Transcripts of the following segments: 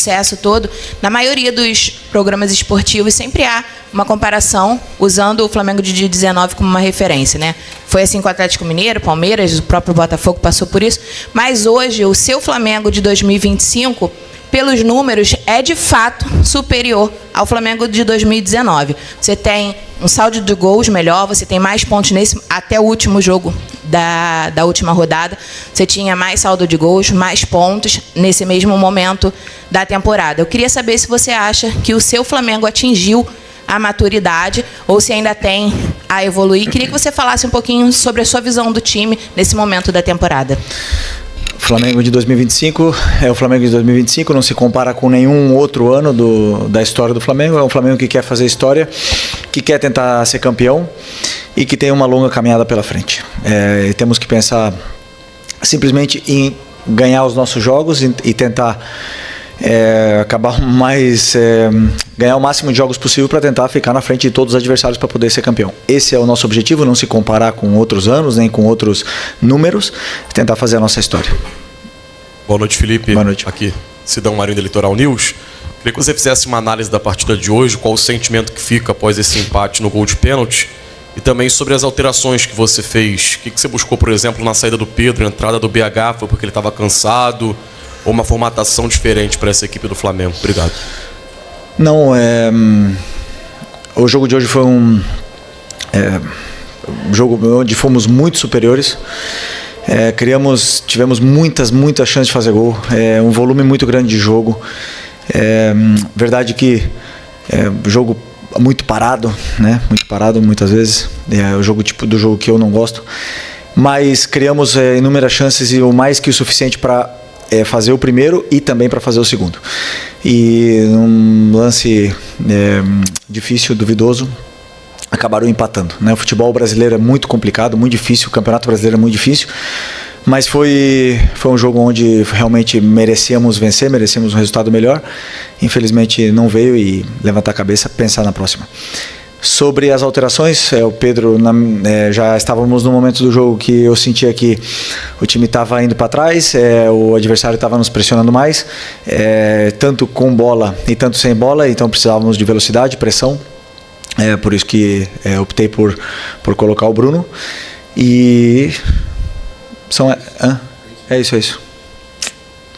sucesso todo, na maioria dos programas esportivos sempre há uma comparação usando o Flamengo de 2019 como uma referência, né? Foi assim com o Atlético Mineiro, Palmeiras, o próprio Botafogo passou por isso, mas hoje o seu Flamengo de 2025, pelos números, é de fato superior ao Flamengo de 2019. Você tem um saldo de gols melhor, você tem mais pontos até o último jogo da última rodada. Você tinha mais saldo de gols, mais pontos nesse mesmo momento da temporada. Eu queria saber se você acha que o seu Flamengo atingiu a maturidade ou se ainda tem a evoluir. Queria que você falasse um pouquinho sobre a sua visão do time nesse momento da temporada. O Flamengo de 2025 é o Flamengo de 2025, não se compara com nenhum outro ano da história do Flamengo. É um Flamengo que quer fazer história, que quer tentar ser campeão e que tem uma longa caminhada pela frente. Temos que pensar simplesmente em ganhar os nossos jogos e tentar ganhar o máximo de jogos possível para tentar ficar na frente de todos os adversários para poder ser campeão. Esse é o nosso objetivo, não se comparar com outros anos, nem com outros números, tentar fazer a nossa história. Boa noite, Felipe. Boa noite. Aqui, Sidão Marinho da Litoral News. Queria que você fizesse uma análise da partida de hoje, qual o sentimento que fica após esse empate no gol de pênalti e também sobre as alterações que você fez. O que você buscou, por exemplo, na saída do Pedro, a entrada do BH, foi porque ele estava cansado ou uma formatação diferente para essa equipe do Flamengo? Obrigado. Não, o jogo de hoje foi um jogo onde fomos muito superiores. Tivemos muitas chances de fazer gol, um volume muito grande de jogo. Verdade que jogo muito parado, né? Muito parado muitas vezes. É o jogo tipo do jogo que eu não gosto. Mas criamos inúmeras chances e o mais que o suficiente para fazer o primeiro e também para fazer o segundo. E num lance difícil, duvidoso, acabaram empatando, né? O futebol brasileiro é muito complicado, muito difícil, o campeonato brasileiro é muito difícil, mas foi um jogo onde realmente merecíamos vencer, merecíamos um resultado melhor. Infelizmente não veio, e levantar a cabeça, pensar na próxima. Sobre as alterações, o Pedro, já estávamos no momento do jogo que eu sentia que o time estava indo para trás, o adversário estava nos pressionando mais, tanto com bola e tanto sem bola, então precisávamos de velocidade, pressão. Por isso que optei por colocar o Bruno. E é isso.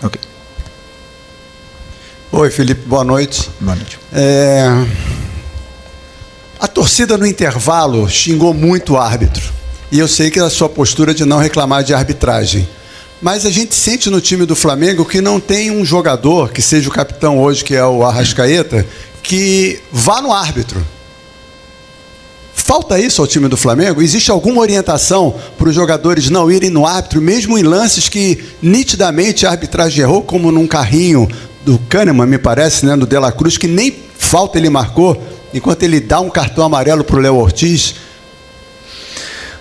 Ok. Oi, Felipe, boa noite. Boa noite. A torcida no intervalo xingou muito o árbitro. E eu sei que é a sua postura de não reclamar de arbitragem. Mas a gente sente no time do Flamengo que não tem um jogador, que seja o capitão hoje, que é o Arrascaeta, que vá no árbitro. Falta isso ao time do Flamengo? Existe alguma orientação para os jogadores não irem no árbitro, mesmo em lances que nitidamente a arbitragem errou, como num carrinho do Kahneman, me parece, né, do De La Cruz, que nem falta ele marcou, enquanto ele dá um cartão amarelo para o Léo Ortiz?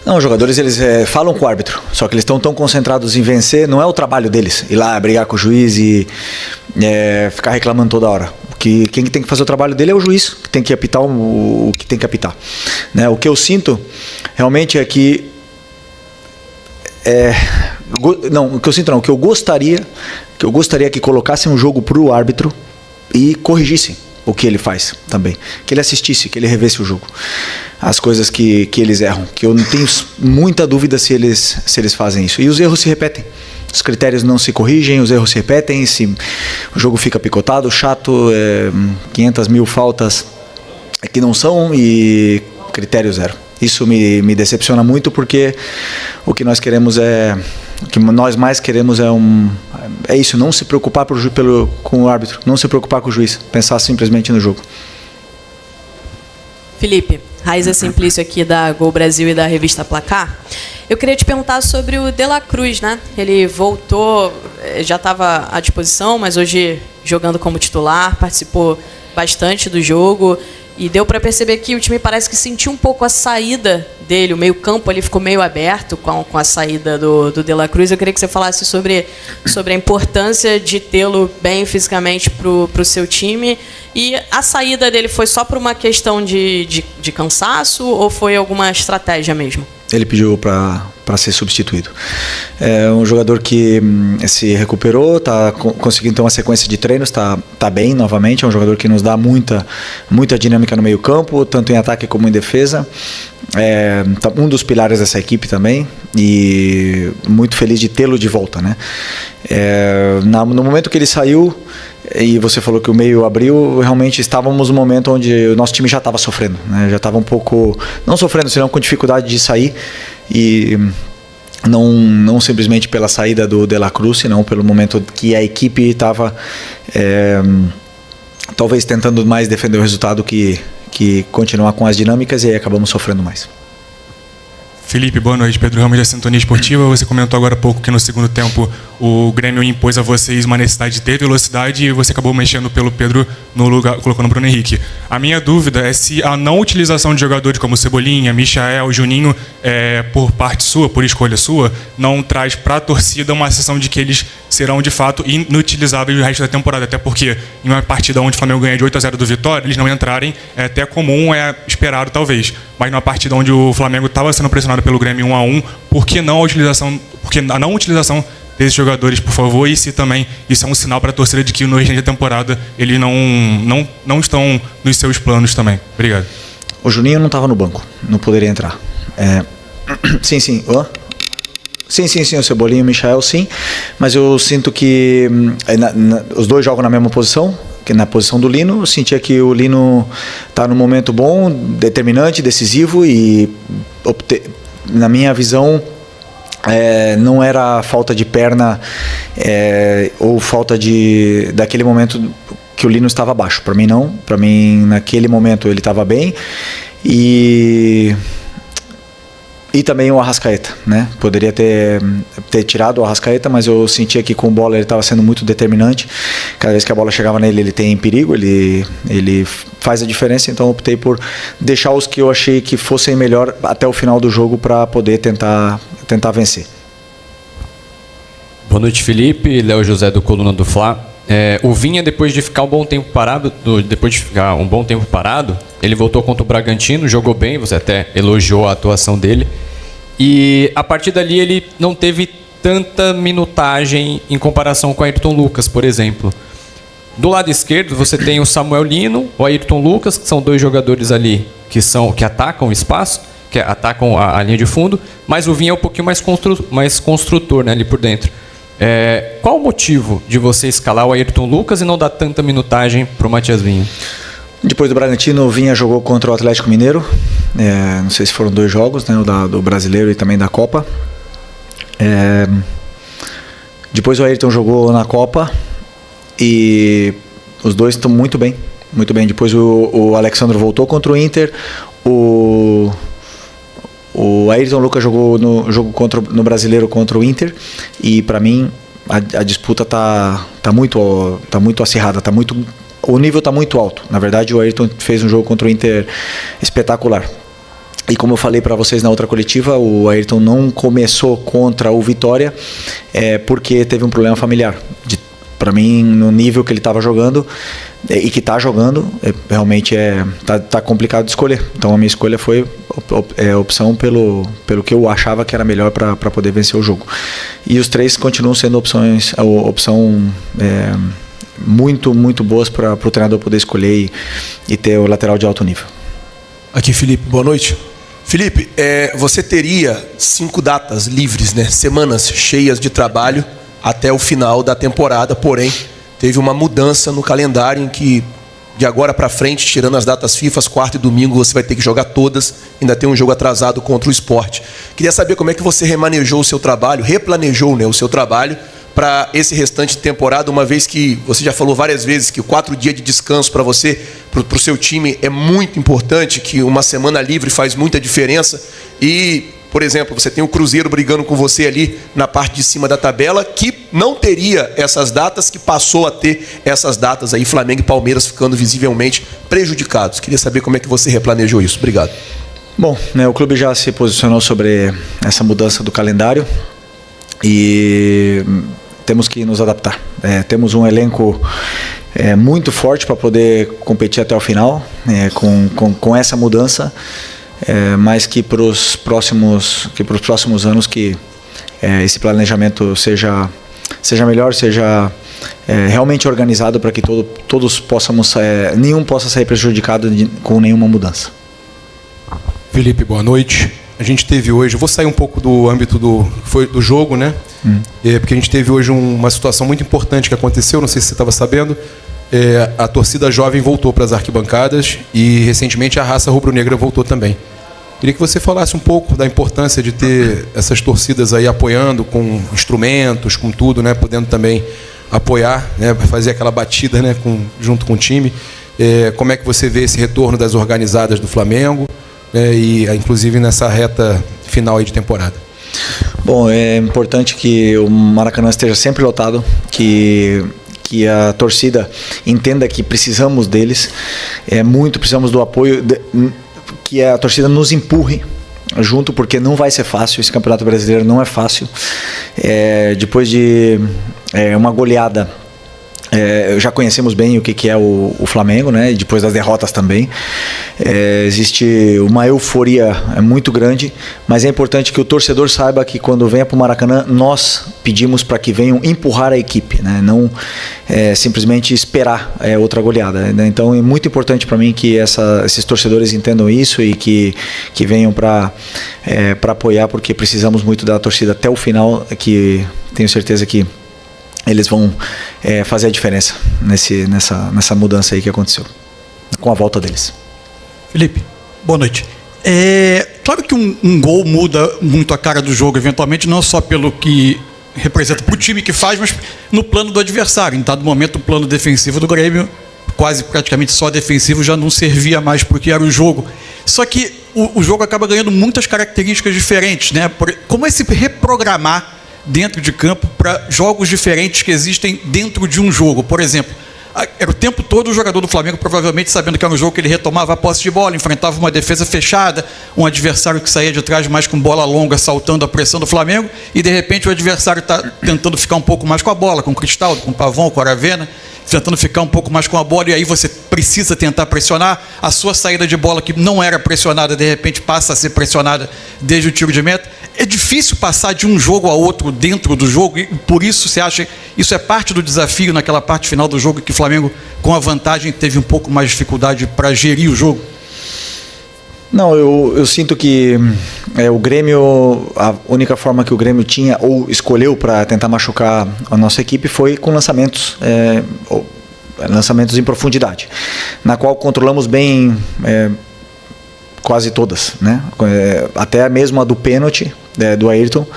Não, os jogadores eles falam com o árbitro, só que eles estão tão concentrados em vencer, não é o trabalho deles ir lá brigar com o juiz e ficar reclamando toda hora. Quem tem que fazer o trabalho dele é o juiz, que tem que apitar o que tem que apitar, né? O que eu sinto realmente é que o que eu gostaria que colocassem um jogo para o árbitro e corrigissem o que ele faz também, que ele assistisse, que ele revesse o jogo, as coisas que eles erram, que eu não tenho muita dúvida se eles fazem isso, e os erros se repetem, os critérios não se corrigem, os erros se repetem, o jogo fica picotado, chato, 500 mil faltas que não são e critério zero. Isso me decepciona muito, porque o que nós queremos o que nós mais queremos é isso, não se preocupar com o árbitro, não se preocupar com o juiz, pensar simplesmente no jogo. Felipe, Raíza Simplício aqui da Gol Brasil e da revista Placar. Eu queria te perguntar sobre o De La Cruz, né? Ele voltou, já estava à disposição, mas hoje jogando como titular, participou bastante do jogo. E deu para perceber que o time parece que sentiu um pouco a saída dele, o meio-campo ali ficou meio aberto com a saída do De La Cruz. Eu queria que você falasse sobre a importância de tê-lo bem fisicamente para o seu time. E a saída dele foi só por uma questão de cansaço ou foi alguma estratégia mesmo? Ele pediu para para ser substituído. É um jogador que se recuperou, está conseguindo ter uma sequência de treinos, está bem novamente. É um jogador que nos dá muita dinâmica no meio campo, tanto em ataque como em defesa. É um dos pilares dessa equipe também, e muito feliz de tê-lo de volta, né? No momento que ele saiu, e você falou que o meio abriu, realmente estávamos no momento onde o nosso time já estava sofrendo, né? Já estava um pouco, não sofrendo, senão com dificuldade de sair, e não simplesmente pela saída do De La Cruz, senão pelo momento que a equipe estava talvez tentando mais defender o resultado que continuar com as dinâmicas, e aí acabamos sofrendo mais. Felipe, boa noite. Pedro Ramos, da Sintonia Esportiva. Você comentou agora há pouco que no segundo tempo o Grêmio impôs a vocês uma necessidade de ter velocidade e você acabou mexendo pelo Pedro no lugar, colocando o Bruno Henrique. A minha dúvida é se a não utilização de jogadores como Cebolinha, Michael, Juninho, por parte sua, por escolha sua, não traz para a torcida uma sensação de que eles serão de fato inutilizáveis no resto da temporada. Até porque em uma partida onde o Flamengo ganha de 8-0 do Vitória, eles não entrarem é até comum, é esperado talvez. Mas numa partida onde o Flamengo estava sendo pressionado pelo Grêmio 1-1, por que não a utilização, porque a não utilização desses jogadores, por favor, e se também isso é um sinal para a torcida de que no restante da temporada eles não estão nos seus planos também. Obrigado. O Juninho não estava no banco, não poderia entrar. Sim. Sim, o Cebolinha e o Michael, sim, mas eu sinto que os dois jogam na mesma posição, que na posição do Lino. Eu sentia que o Lino está num momento bom, determinante, decisivo, e na minha visão não era falta de perna ou falta daquele momento que o Lino estava abaixo. Para mim não, para mim naquele momento ele estava bem, e também o Arrascaeta, né? Poderia ter tirado o Arrascaeta, mas eu sentia que com bola ele estava sendo muito determinante. Cada vez que a bola chegava nele, ele tem perigo, ele faz a diferença. Então eu optei por deixar os que eu achei que fossem melhor até o final do jogo para poder tentar vencer. Boa noite, Felipe. Léo José do Coluna do Fla. O Vinha, depois de ficar um bom tempo parado, ele voltou contra o Bragantino, jogou bem, você até elogiou a atuação dele. E a partir dali ele não teve tanta minutagem em comparação com o Ayrton Lucas, por exemplo. Do lado esquerdo você tem o Samuel Lino, o Ayrton Lucas, que são dois jogadores ali que atacam o espaço, que atacam a linha de fundo, mas o Vinha é um pouquinho mais construtor, né, ali por dentro. Qual o motivo de você escalar o Ayrton Lucas e não dar tanta minutagem para o Matias Vinha? Depois do Bragantino, o Vinha jogou contra o Atlético Mineiro. Não sei se foram 2 jogos, né, o do Brasileiro e também da Copa. Depois o Ayrton jogou na Copa e os dois estão muito bem. Depois o Alexandre voltou contra o Inter. O Ayrton Lucas jogou no jogo no Brasileiro contra o Inter, e para mim a disputa tá muito acirrada, o nível está muito alto. Na verdade, o Ayrton fez um jogo contra o Inter espetacular. E como eu falei para vocês na outra coletiva, o Ayrton não começou contra o Vitória porque teve um problema familiar. Para mim, no nível que ele estava jogando e que está jogando, realmente tá complicado de escolher. Então a minha escolha foi opção pelo que eu achava que era melhor para poder vencer o jogo. E os 3 continuam sendo opção muito, muito boas para o treinador poder escolher e ter o lateral de alto nível. Aqui, Felipe, boa noite. Felipe, você teria 5 datas livres, né? Semanas cheias de trabalho até o final da temporada, porém teve uma mudança no calendário em que de agora para frente, tirando as datas FIFA, quarta e domingo, você vai ter que jogar todas, ainda tem um jogo atrasado contra o Sport. Queria saber como é que você replanejou o seu trabalho, né, o seu trabalho para esse restante de temporada, uma vez que você já falou várias vezes que 4 dias de descanso para você, para o seu time, é muito importante, que uma semana livre faz muita diferença. E, por exemplo, você tem o Cruzeiro brigando com você ali na parte de cima da tabela, que não teria essas datas, que passou a ter essas datas aí, Flamengo e Palmeiras ficando visivelmente prejudicados. Queria saber como é que você replanejou isso. Obrigado. Bom, o clube já se posicionou sobre essa mudança do calendário e temos que nos adaptar. Temos um elenco muito forte para poder competir até o final, com essa mudança. mas que para os próximos anos que esse planejamento seja melhor, seja realmente organizado para que todos possamos, nenhum possa sair prejudicado com nenhuma mudança. Felipe, boa noite. A gente teve hoje, eu vou sair um pouco do âmbito do jogo, né? Porque a gente teve hoje uma situação muito importante que aconteceu, não sei se você estava sabendo. A torcida jovem voltou para as arquibancadas e recentemente a raça rubro-negra voltou também. Queria que você falasse um pouco da importância de ter essas torcidas aí apoiando com instrumentos, com tudo, né? Podendo também apoiar, né? Fazer aquela batida, né? Junto com o time. Como é que você vê esse retorno das organizadas do Flamengo, e inclusive nessa reta final aí de temporada? Bom, é importante que o Maracanã esteja sempre lotado, que a torcida entenda que precisamos deles, precisamos do apoio, que a torcida nos empurre junto, porque não vai ser fácil, esse Campeonato Brasileiro não é fácil. Depois de uma goleada, já conhecemos bem o que é o Flamengo, né? E depois das derrotas também. Existe uma euforia muito grande, mas é importante que o torcedor saiba que quando venha para o Maracanã, nós pedimos para que venham empurrar a equipe, né? Não simplesmente esperar outra goleada, né? Então é muito importante para mim que esses torcedores entendam isso e que venham para apoiar, porque precisamos muito da torcida até o final, que tenho certeza que eles vão fazer a diferença nessa mudança aí que aconteceu, com a volta deles. Felipe, boa noite. Claro que um gol muda muito a cara do jogo, eventualmente, não só pelo que representa para o time que faz, mas no plano do adversário. Em dado momento, o plano defensivo do Grêmio, praticamente só defensivo, já não servia mais porque era o jogo. Só que o jogo acaba ganhando muitas características diferentes, né? Como é se reprogramar dentro de campo para jogos diferentes que existem dentro de um jogo? Por exemplo, era o tempo todo o jogador do Flamengo provavelmente sabendo que era um jogo que ele retomava a posse de bola, enfrentava uma defesa fechada, um adversário que saía de trás mais com bola longa, saltando a pressão do Flamengo, e de repente o adversário está tentando ficar um pouco mais com a bola, com o Cristaldo, com o Pavão, com o Aravena, tentando ficar um pouco mais com a bola, e aí você precisa tentar pressionar. A sua saída de bola, que não era pressionada, de repente passa a ser pressionada desde o tiro de meta. É difícil passar de um jogo a outro dentro do jogo, e por isso você acha isso é parte do desafio naquela parte final do jogo, que o Flamengo, com a vantagem, teve um pouco mais de dificuldade para gerir o jogo? Não, eu sinto que o Grêmio, a única forma que o Grêmio tinha ou escolheu para tentar machucar a nossa equipe foi com lançamentos em profundidade, na qual controlamos bem quase todas, né? Até mesmo a do pênalti do Ayrton,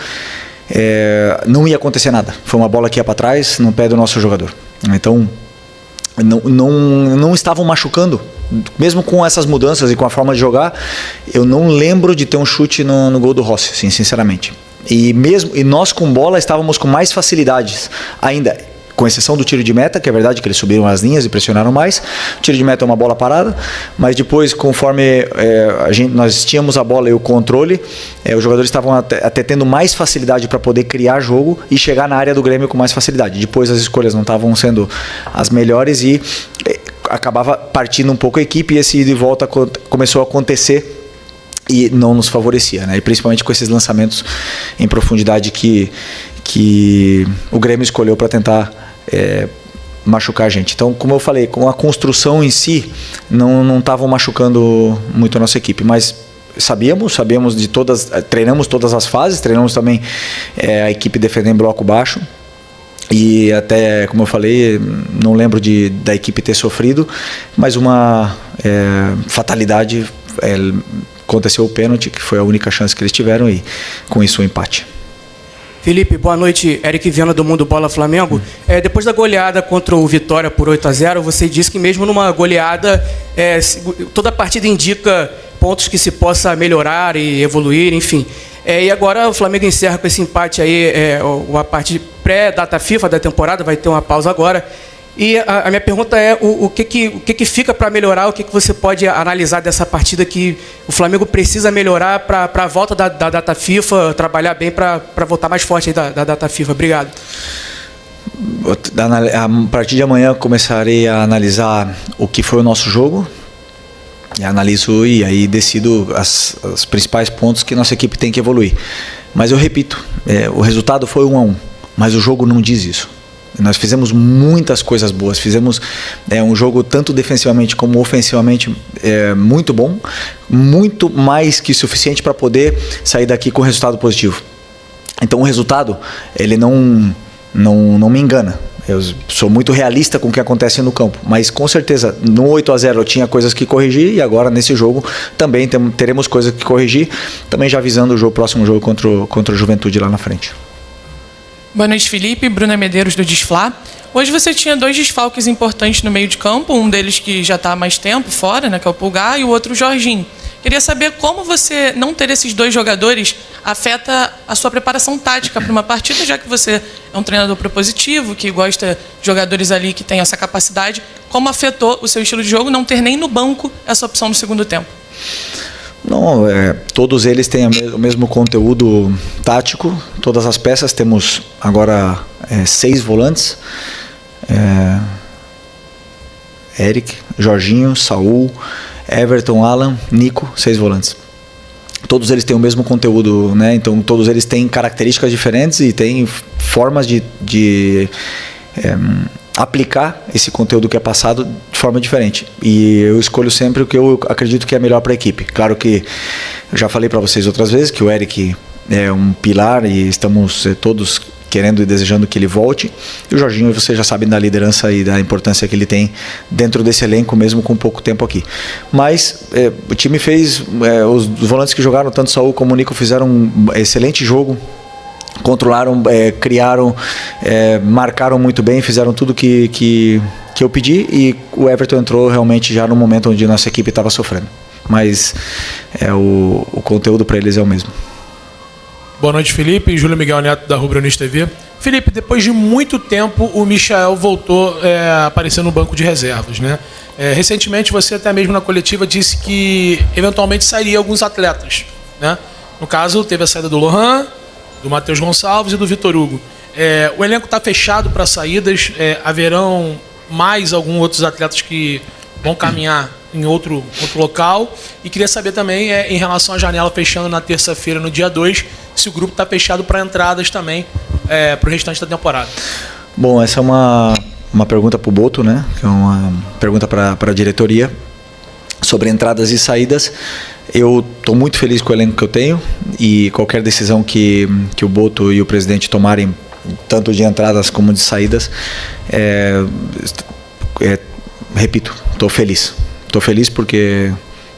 não ia acontecer nada. Foi uma bola que ia para trás no pé do nosso jogador. Então não estavam machucando. Mesmo com essas mudanças e com a forma de jogar, eu não lembro de ter um chute no gol do Rossi, assim, sinceramente. E nós com bola estávamos com mais facilidades ainda, com exceção do tiro de meta, que é verdade que eles subiram as linhas e pressionaram mais. O tiro de meta é uma bola parada, mas depois, conforme nós tínhamos a bola e o controle, os jogadores estavam até tendo mais facilidade para poder criar jogo e chegar na área do Grêmio com mais facilidade. Depois as escolhas não estavam sendo as melhores e acabava partindo um pouco a equipe, e esse de volta começou a acontecer e não nos favorecia, né? E principalmente com esses lançamentos em profundidade que o Grêmio escolheu para tentar machucar a gente. Então, como eu falei, com a construção em si, não estavam machucando muito a nossa equipe, mas sabíamos de todas, treinamos todas as fases, treinamos também a equipe defender em bloco baixo. E até, como eu falei, não lembro da equipe ter sofrido, mas uma fatalidade, aconteceu o pênalti, que foi a única chance que eles tiveram, e com isso o empate. Felipe, boa noite. Eric Viana, do Mundo Bola Flamengo. Depois da goleada contra o Vitória por 8-0, você disse que mesmo numa goleada, toda a partida indica pontos que se possa melhorar e evoluir, enfim. E agora o Flamengo encerra com esse empate aí, a parte pré-data FIFA da temporada, vai ter uma pausa agora. E a minha pergunta é o que fica para melhorar, o que você pode analisar dessa partida que o Flamengo precisa melhorar para a volta da data FIFA, trabalhar bem para voltar mais forte aí da data FIFA. Obrigado. A partir de amanhã começarei a analisar o que foi o nosso jogo, E analiso e aí decido os principais pontos que nossa equipe tem que evoluir. Mas eu repito, o resultado foi 1-1, mas o jogo não diz isso. Nós fizemos muitas coisas boas, fizemos um jogo tanto defensivamente como ofensivamente muito bom, muito mais que suficiente para poder sair daqui com resultado positivo. Então o resultado, ele não me engana. Eu sou muito realista com o que acontece no campo, mas com certeza no 8-0 eu tinha coisas que corrigir e agora nesse jogo também teremos coisas que corrigir, também já visando o próximo jogo contra o Juventude lá na frente. Boa noite, Felipe. Bruna Medeiros, do Desflá. Hoje você tinha 2 desfalques importantes no meio de campo, um deles que já está há mais tempo fora, né, que é o Pulgar, e o outro o Jorginho. Queria saber como você não ter esses 2 jogadores afeta a sua preparação tática para uma partida, já que você é um treinador propositivo, que gosta de jogadores ali que têm essa capacidade. Como afetou o seu estilo de jogo não ter nem no banco essa opção no segundo tempo? Não, todos eles têm o mesmo conteúdo tático, todas as peças. Temos agora 6 volantes, Eric, Jorginho, Saul, Everton, Alan, Nico, 6 volantes. Todos eles têm o mesmo conteúdo, né? Então todos eles têm características diferentes e têm formas de aplicar esse conteúdo que é passado de forma diferente. E eu escolho sempre o que eu acredito que é melhor para a equipe. Claro que eu já falei para vocês outras vezes que o Eric é um pilar e estamos todos querendo e desejando que ele volte. E o Jorginho, vocês já sabem da liderança e da importância que ele tem dentro desse elenco, mesmo com pouco tempo aqui. Mas o time fez, os volantes que jogaram, tanto Saul como o Nico, fizeram um excelente jogo. Controlaram, criaram, marcaram muito bem, fizeram tudo que eu pedi, e o Everton entrou realmente já no momento onde nossa equipe estava sofrendo. Mas o conteúdo para eles é o mesmo. Boa noite, Felipe. Júlio Miguel Neto, da Rubro News TV. Felipe, depois de muito tempo, o Michael voltou a aparecer no banco de reservas, né? Recentemente, você até mesmo na coletiva disse que eventualmente sairia alguns atletas, né? No caso, teve a saída do Lohan, do Matheus Gonçalves e do Vitor Hugo. O elenco está fechado para saídas. Haverão mais alguns outros atletas que vão caminhar em outro local. E queria saber também, em relação à janela fechando na terça-feira, no dia 2, se o grupo está fechado para entradas também para o restante da temporada. Bom, essa é uma pergunta para o Boto, né? Que é uma pergunta para a diretoria sobre entradas e saídas. Eu estou muito feliz com o elenco que eu tenho, e qualquer decisão que o Boto e o presidente tomarem, tanto de entradas como de saídas, repito, estou feliz. Estou feliz porque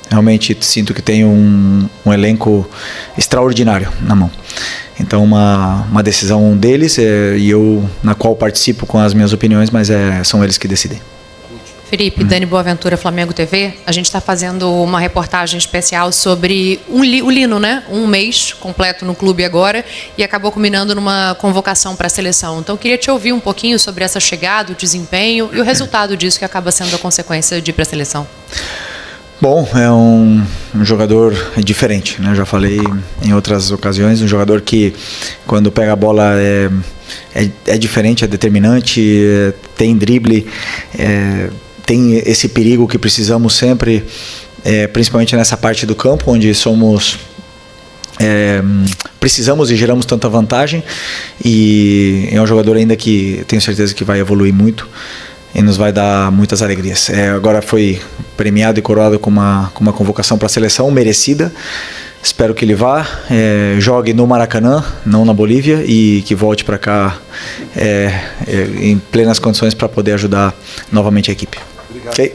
realmente sinto que tenho um elenco extraordinário na mão. Então, uma decisão deles, e eu na qual participo com as minhas opiniões, mas são eles que decidem. Felipe, Dani Boaventura, Flamengo TV. A gente está fazendo uma reportagem especial sobre o Lino, né? Um mês completo no clube agora, e acabou culminando numa convocação para a seleção. Então, eu queria te ouvir um pouquinho sobre essa chegada, o desempenho e o resultado disso, que acaba sendo a consequência de ir para a seleção. Bom, é um jogador diferente, né? Eu já falei em outras ocasiões, um jogador que, quando pega a bola, é diferente, é determinante, tem drible, tem esse perigo que precisamos sempre, principalmente nessa parte do campo, onde precisamos e geramos tanta vantagem, e é um jogador ainda que tenho certeza que vai evoluir muito e nos vai dar muitas alegrias. Agora foi premiado e coroado com uma convocação para a seleção merecida. Espero que ele vá, jogue no Maracanã, não na Bolívia, e que volte para cá em plenas condições para poder ajudar novamente a equipe. Okay?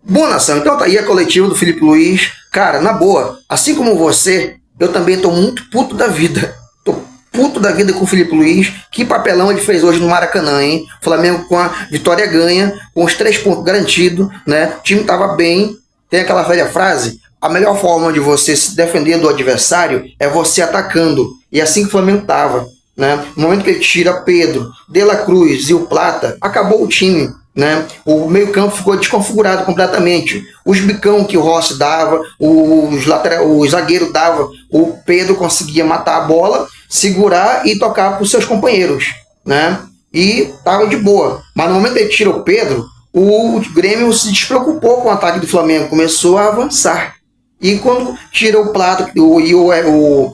Boa, nação, então tá aí a coletiva do Felipe Luiz. Cara, na boa, assim como você, eu também tô muito puto da vida. Tô puto da vida com o Felipe Luiz. Que papelão ele fez hoje no Maracanã, hein? O Flamengo com a vitória ganha, com os 3 pontos garantidos, né? O time tava bem. Tem aquela velha frase: a melhor forma de você se defender do adversário é você atacando. E assim que o Flamengo tava, né? No momento que ele tira Pedro, De La Cruz e o Plata, acabou o time, né? O meio-campo ficou desconfigurado completamente. Os bicão que o Rossi dava, o zagueiro dava, o Pedro conseguia matar a bola, segurar e tocar para os seus companheiros, né? E tava de boa. Mas no momento que ele tira o Pedro, o Grêmio se despreocupou com o ataque do Flamengo, começou a avançar. E quando tirou o Plata e o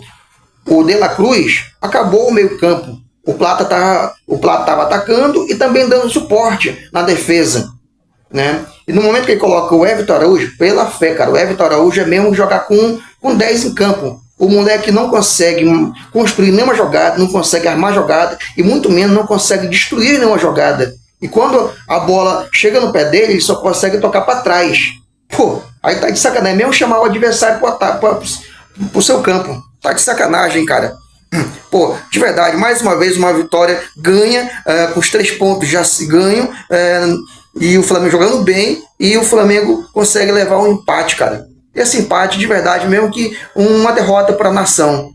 De La Cruz, acabou o meio campo. O Plata estava atacando e também dando suporte na defesa, né? E no momento que ele coloca o Everton Araújo, pela fé, cara, o Everton Araújo é mesmo jogar com 10 em campo. O moleque não consegue construir nenhuma jogada, não consegue armar jogada e muito menos não consegue destruir nenhuma jogada. E quando a bola chega no pé dele, ele só consegue tocar para trás. Pô, aí tá de sacanagem mesmo chamar o adversário pro seu campo. Tá de sacanagem, cara. Pô, de verdade, mais uma vez uma vitória ganha, com os 3 pontos já se ganham, e o Flamengo jogando bem, e o Flamengo consegue levar um empate, cara. Esse empate, de verdade, mesmo que uma derrota para a nação.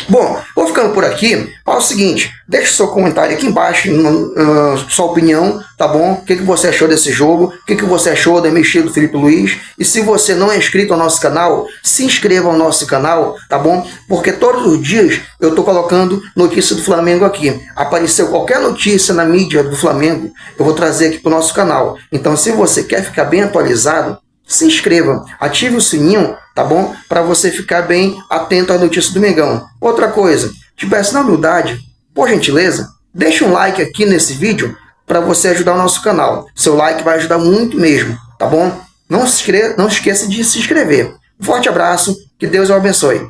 Bom, vou ficando por aqui. Fala o seguinte, deixa seu comentário aqui embaixo, sua opinião, tá bom? O que você achou desse jogo? O que você achou da mexida do Filipe Luís? E se você não é inscrito ao nosso canal, se inscreva ao nosso canal, tá bom? Porque todos os dias eu tô colocando notícia do Flamengo aqui. Apareceu qualquer notícia na mídia do Flamengo, eu vou trazer aqui pro nosso canal. Então, se você quer ficar bem atualizado, se inscreva, ative o sininho, tá bom? Para você ficar bem atento às notícias do Mengão. Outra coisa, te peço na humildade, por gentileza, deixa um like aqui nesse vídeo para você ajudar o nosso canal. Seu like vai ajudar muito mesmo, tá bom? Não esqueça de se inscrever. Um forte abraço, que Deus o abençoe.